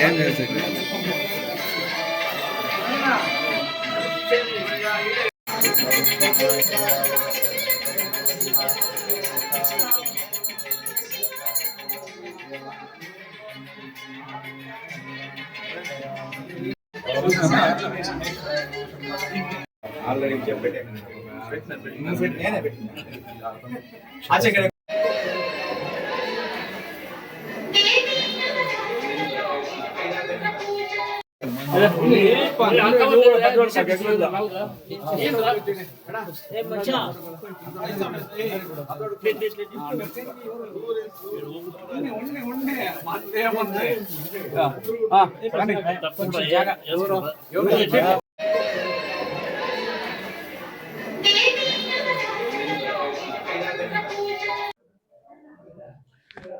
Already ఆచే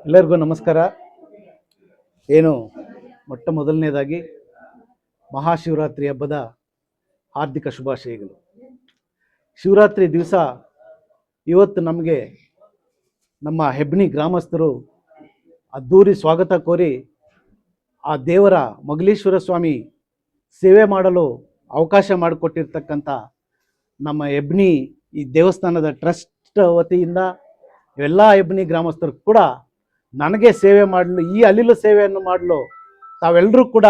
ಎಲ್ಲರಿಗೂ ನಮಸ್ಕಾರ. ಏನು ಮೊಟ್ಟ ಮೊದಲನೇದಾಗಿ ಮಹಾಶಿವರಾತ್ರಿ ಹಬ್ಬದ ಹಾರ್ದಿಕ ಶುಭಾಶಯಗಳು. ಶಿವರಾತ್ರಿ ದಿವಸ ಇವತ್ತು ನಮಗೆ ನಮ್ಮ ಹೆಬ್ನಿ ಗ್ರಾಮಸ್ಥರು ಅದ್ದೂರಿ ಸ್ವಾಗತ ಕೋರಿ ಆ ದೇವರ ಮೊಗಲೀಶ್ವರ ಸ್ವಾಮಿ ಸೇವೆ ಮಾಡಲು ಅವಕಾಶ ಮಾಡಿಕೊಟ್ಟಿರ್ತಕ್ಕಂಥ ನಮ್ಮ ಹೆಬ್ನಿ ಈ ದೇವಸ್ಥಾನದ ಟ್ರಸ್ಟ್ ವತಿಯಿಂದ ಎಲ್ಲ ಹೆಬ್ನಿ ಗ್ರಾಮಸ್ಥರು ಕೂಡ ನನಗೆ ಸೇವೆ ಮಾಡಲು, ಈ ಅಲಿಲು ಸೇವೆಯನ್ನು ಮಾಡಲು ತಾವೆಲ್ಲರೂ ಕೂಡ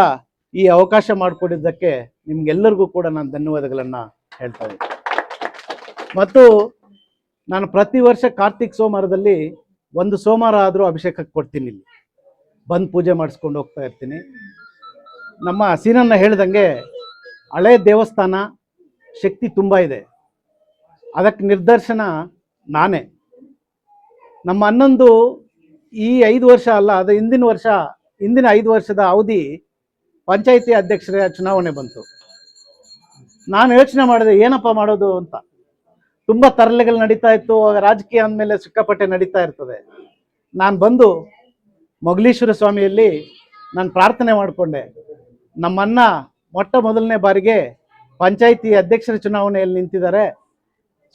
ಈ ಅವಕಾಶ ಮಾಡಿಕೊಟ್ಟಿದ್ದಕ್ಕೆ ನಿಮಗೆಲ್ಲರಿಗೂ ಕೂಡ ನಾನು ಧನ್ಯವಾದಗಳನ್ನು ಹೇಳ್ತಾ ಇದ್ದೀನಿ. ಮತ್ತು ನಾನು ಪ್ರತಿ ವರ್ಷ ಕಾರ್ತಿಕ್ ಸೋಮವಾರದಲ್ಲಿ ಒಂದು ಸೋಮವಾರ ಆದರೂ ಅಭಿಷೇಕಕ್ಕೆ ಕೊಡ್ತೀನಿ, ಇಲ್ಲಿ ಬಂದು ಪೂಜೆ ಮಾಡಿಸ್ಕೊಂಡು ಹೋಗ್ತಾ ಇರ್ತೀನಿ. ನಮ್ಮ ಸೀನನ್ನ ಹೇಳ್ದಂಗೆ ಹಳೆ ದೇವಸ್ಥಾನ ಶಕ್ತಿ ತುಂಬ ಇದೆ, ಅದಕ್ಕೆ ನಿದರ್ಶನ ನಾನೇ. ನಮ್ಮ ಹನ್ನೊಂದು ಈ 5 ವರ್ಷ ಅಲ್ಲ, ಅದು ಹಿಂದಿನ 5 ವರ್ಷದ ಅವಧಿ ಪಂಚಾಯಿತಿ ಅಧ್ಯಕ್ಷರ ಚುನಾವಣೆ ಬಂತು. ನಾನು ಯೋಚನೆ ಮಾಡಿದೆ ಏನಪ್ಪ ಮಾಡೋದು ಅಂತ. ತುಂಬ ತರಲೆಗಳು ನಡೀತಾ ಇತ್ತು, ರಾಜಕೀಯ ಅಂದಮೇಲೆ ಸಿಕ್ಕಾಪಟ್ಟೆ ನಡೀತಾ ಇರ್ತದೆ. ನಾನು ಬಂದು ಮೊಗಲೀಶ್ವರ ಸ್ವಾಮಿಯಲ್ಲಿ ನಾನು ಪ್ರಾರ್ಥನೆ ಮಾಡಿಕೊಂಡೆ, ನಮ್ಮನ್ನ ಮೊಟ್ಟ ಮೊದಲನೇ ಬಾರಿಗೆ ಪಂಚಾಯಿತಿ ಅಧ್ಯಕ್ಷರ ಚುನಾವಣೆಯಲ್ಲಿ ನಿಂತಿದ್ದಾರೆ,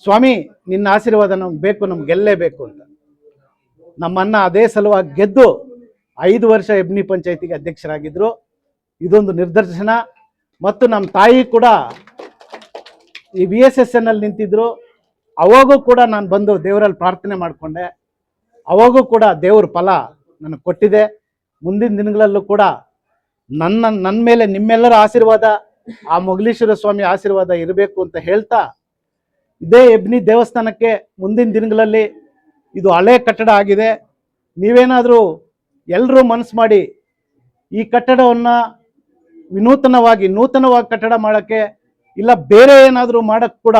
ಸ್ವಾಮಿ ನಿನ್ನ ಆಶೀರ್ವಾದ ನಮ್ಗೆ ಬೇಕು, ನಮ್ಗೆ ಗೆಲ್ಲೇಬೇಕು ಅಂತ. ನಮ್ಮನ್ನ ಅದೇ ಸಲುವಾಗಿ ಗೆದ್ದು 5 ವರ್ಷ ಹೆಬ್ನಿ ಪಂಚಾಯಿತಿಗೆ ಅಧ್ಯಕ್ಷರಾಗಿದ್ದರು. ಇದೊಂದು ನಿದರ್ಶನ. ಮತ್ತು ನಮ್ಮ ತಾಯಿ ಕೂಡ ಈ VSSN ಅಲ್ಲಿ ನಿಂತಿದ್ರು. ಅವಾಗೂ ಕೂಡ ನಾನು ಬಂದು ದೇವರಲ್ಲಿ ಪ್ರಾರ್ಥನೆ ಮಾಡಿಕೊಂಡೆ, ಅವಾಗೂ ಕೂಡ ದೇವ್ರ ಫಲ ನನಗೆ ಕೊಟ್ಟಿದೆ. ಮುಂದಿನ ದಿನಗಳಲ್ಲೂ ಕೂಡ ನನ್ನ ಮೇಲೆ ನಿಮ್ಮೆಲ್ಲರ ಆಶೀರ್ವಾದ, ಆ ಮೊಗಲೀಶ್ವರ ಸ್ವಾಮಿ ಆಶೀರ್ವಾದ ಇರಬೇಕು ಅಂತ ಹೇಳ್ತಾ, ಇದೇ ಹೆಬ್ನಿ ದೇವಸ್ಥಾನಕ್ಕೆ ಮುಂದಿನ ದಿನಗಳಲ್ಲಿ, ಇದು ಹಳೆ ಕಟ್ಟಡ ಆಗಿದೆ, ನೀವೇನಾದರೂ ಎಲ್ಲರೂ ಮನಸ್ಸು ಮಾಡಿ ಈ ಕಟ್ಟಡವನ್ನು ನೂತನವಾಗಿ ಕಟ್ಟಡ ಮಾಡೋಕ್ಕೆ, ಇಲ್ಲ ಬೇರೆ ಏನಾದರೂ ಮಾಡೋಕ್ಕೆ ಕೂಡ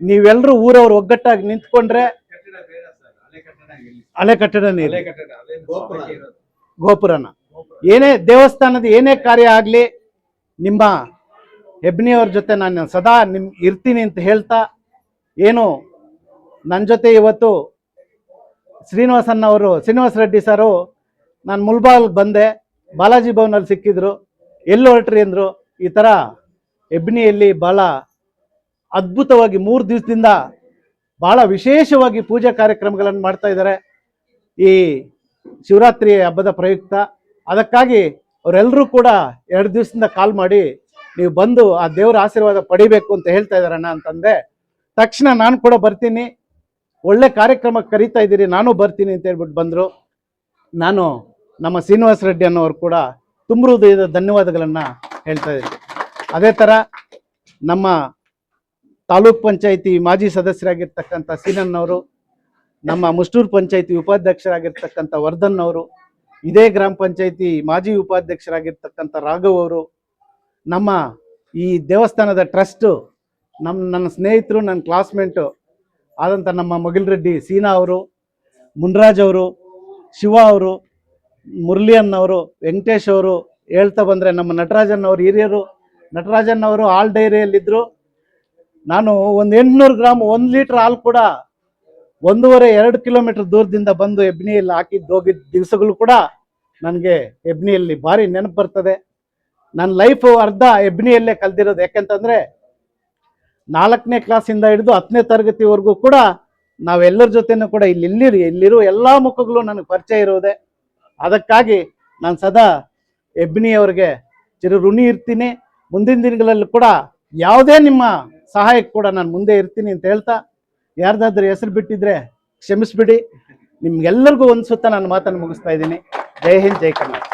ನೀವೆಲ್ಲರೂ ಊರವರು ಒಗ್ಗಟ್ಟಾಗಿ ನಿಂತ್ಕೊಂಡ್ರೆ, ಹಳೆ ಕಟ್ಟಡನೇ ಗೋಪುರನ ಏನೇ ದೇವಸ್ಥಾನದ ಏನೇ ಕಾರ್ಯ ಆಗಲಿ ನಿಮ್ಮ ಹೆಬ್ನಿಯವ್ರ ಜೊತೆ ನಾನು ಸದಾ ಇರ್ತೀನಿ ಅಂತ ಹೇಳ್ತಾ, ಏನು ನನ್ನ ಜೊತೆ ಇವತ್ತು ಶ್ರೀನಿವಾಸ ರೆಡ್ಡಿ ಸರು, ನಾನು ಮುಲ್ಬಾಗ್ಗೆ ಬಂದೆ, ಬಾಲಾಜಿ ಭವನಲ್ಲಿ ಸಿಕ್ಕಿದ್ರು, ಎಲ್ಲಿ ಹೊರಟ್ರಿ ಅಂದರು. ಈ ಥರ ಹೆಬ್ನಿಯಲ್ಲಿ ಭಾಳ ಅದ್ಭುತವಾಗಿ 3 ದಿವಸದಿಂದ ಭಾಳ ವಿಶೇಷವಾಗಿ ಪೂಜಾ ಕಾರ್ಯಕ್ರಮಗಳನ್ನು ಮಾಡ್ತಾ ಇದ್ದಾರೆ ಈ ಶಿವರಾತ್ರಿ ಹಬ್ಬದ ಪ್ರಯುಕ್ತ. ಅದಕ್ಕಾಗಿ ಅವರೆಲ್ಲರೂ ಕೂಡ 2 ದಿವಸದಿಂದ ಕಾಲ್ ಮಾಡಿ ನೀವು ಬಂದು ಆ ದೇವರ ಆಶೀರ್ವಾದ ಪಡಿಬೇಕು ಅಂತ ಹೇಳ್ತಾ ಇದ್ದಾರಣ್ಣ ಅಂತಂದೆ. ತಕ್ಷಣ ನಾನು ಕೂಡ ಬರ್ತೀನಿ, ಒಳ್ಳೆ ಕಾರ್ಯಕ್ರಮಕ್ಕೆ ಕರೀತಾ ಇದ್ದೀರಿ, ನಾನು ಬರ್ತೀನಿ ಅಂತ ಹೇಳ್ಬಿಟ್ಟು ಬಂದರು. ನಾನು ನಮ್ಮ ಶ್ರೀನಿವಾಸ ರೆಡ್ಡಿ ಅನ್ನೋರು ಕೂಡ ತುಂಬ ಹೃದಯದ ಧನ್ಯವಾದಗಳನ್ನು ಹೇಳ್ತಾ ಇದ್ದೀನಿ. ಅದೇ ಥರ ನಮ್ಮ ತಾಲೂಕ್ ಪಂಚಾಯಿತಿ ಮಾಜಿ ಸದಸ್ಯರಾಗಿರ್ತಕ್ಕಂಥ ಸೀನನ್ನವರು, ನಮ್ಮ ಮುಷ್ಟೂರು ಪಂಚಾಯಿತಿ ಉಪಾಧ್ಯಕ್ಷರಾಗಿರ್ತಕ್ಕಂಥ ವರ್ಧನ್ ಅವರು, ಇದೇ ಗ್ರಾಮ ಪಂಚಾಯಿತಿ ಮಾಜಿ ಉಪಾಧ್ಯಕ್ಷರಾಗಿರ್ತಕ್ಕಂಥ ರಾಘವ್ ಅವರು, ನಮ್ಮ ಈ ದೇವಸ್ಥಾನದ ಟ್ರಸ್ಟು ನನ್ನ ಸ್ನೇಹಿತರು, ನನ್ನ ಕ್ಲಾಸ್ಮೇಟು ಆದಂಥ ನಮ್ಮ ಮೊಗಲ್ ಸೀನಾ ಅವರು, ಮುನ್ರಾಜ್ ಅವರು, ಶಿವ ಅವರು, ಮುರಳಿಯನ್ನವರು, ವೆಂಕಟೇಶ್ ಅವರು, ಹೇಳ್ತಾ ಬಂದರೆ ನಮ್ಮ ನಟರಾಜನ್ನವರು ಹಿರಿಯರು. ನಟರಾಜನ್ನವರು ಹಾಲ್ ಡೈರಿಯಲ್ಲಿದ್ದರು. ನಾನು ಒಂದು 800 ಗ್ರಾಮ್ 1 ಲೀಟ್ರ್ ಹಾಲು ಕೂಡ 1.5-2 ಕಿಲೋಮೀಟರ್ ದೂರದಿಂದ ಬಂದು ಹೆಬ್ನಿಯಲ್ಲಿ ಹೋಗಿದ್ದ ದಿವಸಗಳು ಕೂಡ ನನಗೆ ಹೆಬ್ನಿಯಲ್ಲಿ ಭಾರಿ ನೆನಪು ಬರ್ತದೆ. ನನ್ನ ಲೈಫು ಅರ್ಧ ಹೆಬ್ನಿಯಲ್ಲೇ ಕಲ್ತಿರೋದು. ಯಾಕೆಂತಂದರೆ 4ನೇ ಕ್ಲಾಸಿಂದ ಹಿಡಿದು 10ನೇ ತರಗತಿವರೆಗೂ ಕೂಡ ನಾವೆಲ್ಲರ ಜೊತೆನೂ ಕೂಡ ಇಲ್ಲಿರೋ ಎಲ್ಲ ಮುಖಗಳು ನನಗೆ ಪರಿಚಯ ಇರೋದೆ. ಅದಕ್ಕಾಗಿ ನಾನು ಸದಾ ಹೆಬ್ನಿ ಅವರಿಗೆ ಚಿರ ಋಣಿ ಇರ್ತೀನಿ. ಮುಂದಿನ ದಿನಗಳಲ್ಲಿ ಕೂಡ ಯಾವುದೇ ನಿಮ್ಮ ಸಹಾಯಕ್ಕೆ ಕೂಡ ನಾನು ಮುಂದೆ ಇರ್ತೀನಿ ಅಂತ ಹೇಳ್ತಾ, ಯಾರ್ದಾದ್ರೂ ಹೆಸರು ಬಿಟ್ಟಿದ್ರೆ ಕ್ಷಮಿಸ್ಬಿಡಿ. ನಿಮ್ಗೆಲ್ಲರಿಗೂ ಒಂದು ಸುತ್ತ ನಾನು ಮಾತನ್ನು ಮುಗಿಸ್ತಾ ಇದ್ದೀನಿ. ಜೈ ಹಿಂದ್, ಜೈ ಕರ್ನಾಟಕ.